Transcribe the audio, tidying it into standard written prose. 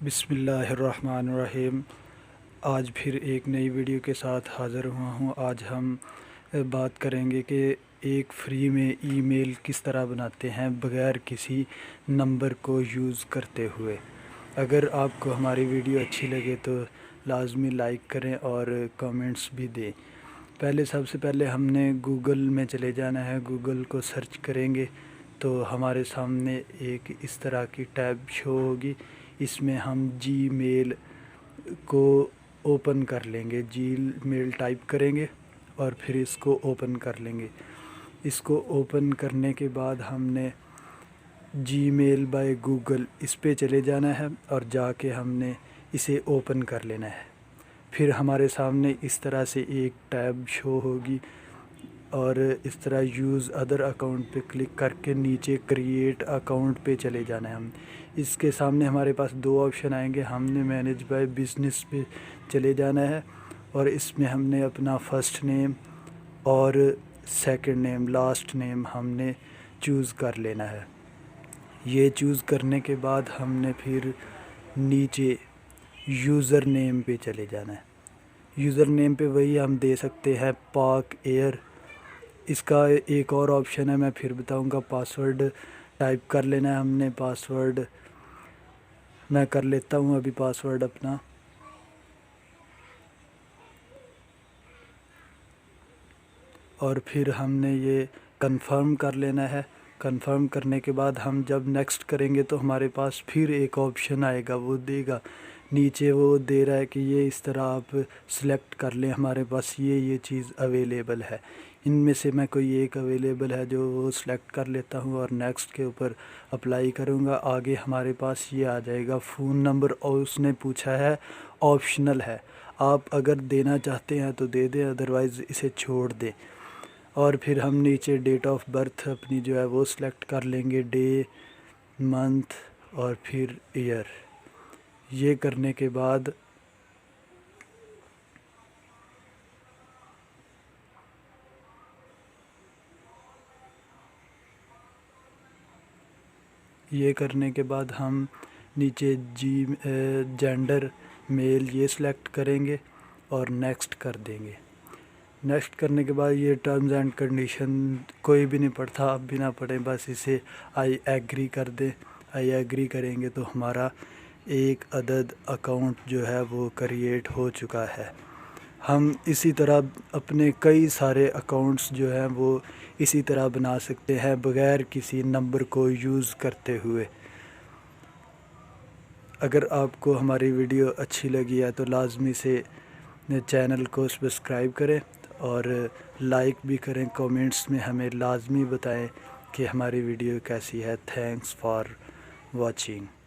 بسم اللہ الرحمن الرحیم۔ آج پھر ایک نئی ویڈیو کے ساتھ حاضر ہوا ہوں۔ آج ہم بات کریں گے کہ ایک فری میں ای میل کس طرح بناتے ہیں بغیر کسی نمبر کو یوز کرتے ہوئے۔ اگر آپ کو ہماری ویڈیو اچھی لگے تو لازمی لائک کریں اور کامنٹس بھی دیں۔ سب سے پہلے ہم نے گوگل میں چلے جانا ہے۔ گوگل کو سرچ کریں گے تو ہمارے سامنے ایک اس طرح کی ٹیب شو ہوگی۔ اس میں ہم جی میل کو اوپن کر لیں گے، جی میل ٹائپ کریں گے اور پھر اس کو اوپن کر لیں گے۔ اس کو اوپن کرنے کے بعد ہم نے جی میل بائی گوگل اس پہ چلے جانا ہے اور جا کے ہم نے اسے اوپن کر لینا ہے۔ پھر ہمارے سامنے اس طرح سے ایک ٹیب شو ہوگی اور اس طرح یوز ادر اکاؤنٹ پہ کلک کر کے نیچے کریٹ اکاؤنٹ پہ چلے جانا ہے۔ ہم اس کے سامنے ہمارے پاس دو آپشن آئیں گے۔ ہم نے مینیج بائی بزنس پہ چلے جانا ہے اور اس میں ہم نے اپنا فرسٹ نیم اور سیکنڈ نیم، لاسٹ نیم ہم نے چوز کر لینا ہے۔ یہ چوز کرنے کے بعد ہم نے پھر نیچے یوزر نیم پہ چلے جانا ہے۔ یوزر نیم پہ وہی ہم دے سکتے ہیں پاک ایئر۔ اس کا ایک اور آپشن ہے، میں پھر بتاؤں گا۔ پاسورڈ ٹائپ کر لینا ہے ہم نے۔ پاسورڈ میں کر لیتا ہوں ابھی پاسورڈ اپنا، اور پھر ہم نے یہ کنفرم کر لینا ہے۔ کنفرم کرنے کے بعد ہم جب نیکسٹ کریں گے تو ہمارے پاس پھر ایک آپشن آئے گا، وہ دے گا نیچے، وہ دے رہا ہے کہ یہ اس طرح آپ سلیکٹ کر لیں، ہمارے پاس یہ چیز اویلیبل ہے۔ ان میں سے میں کوئی ایک اویلیبل ہے جو وہ سلیکٹ کر لیتا ہوں اور نیکسٹ کے اوپر اپلائی کروں گا۔ آگے ہمارے پاس یہ آ جائے گا فون نمبر، اور اس نے پوچھا ہے آپشنل ہے، آپ اگر دینا چاہتے ہیں تو دے دیں، ادروائز اسے چھوڑ دیں۔ اور پھر ہم نیچے ڈیٹ آف برتھ اپنی جو ہے وہ سلیکٹ کر لیں گے، ڈے، منتھ اور پھر ایئر۔ یہ کرنے کے بعد ہم نیچے جینڈر میل یہ سلیکٹ کریں گے اور نیکسٹ کر دیں گے۔ نیکسٹ کرنے کے بعد یہ ٹرمز اینڈ کنڈیشن کوئی بھی نہیں پڑھتا، اب بھی نہ پڑھیں، بس اسے آئی ایگری کر دیں۔ آئی ایگری کریں گے تو ہمارا ایک عدد اکاؤنٹ جو ہے وہ کریٹ ہو چکا ہے۔ ہم اسی طرح اپنے کئی سارے اکاؤنٹس جو ہیں وہ اسی طرح بنا سکتے ہیں بغیر کسی نمبر کو یوز کرتے ہوئے۔ اگر آپ کو ہماری ویڈیو اچھی لگی ہے تو لازمی سے چینل کو سبسکرائب کریں اور لائک بھی کریں۔ کامنٹس میں ہمیں لازمی بتائیں کہ ہماری ویڈیو کیسی ہے۔ Thanks for watching.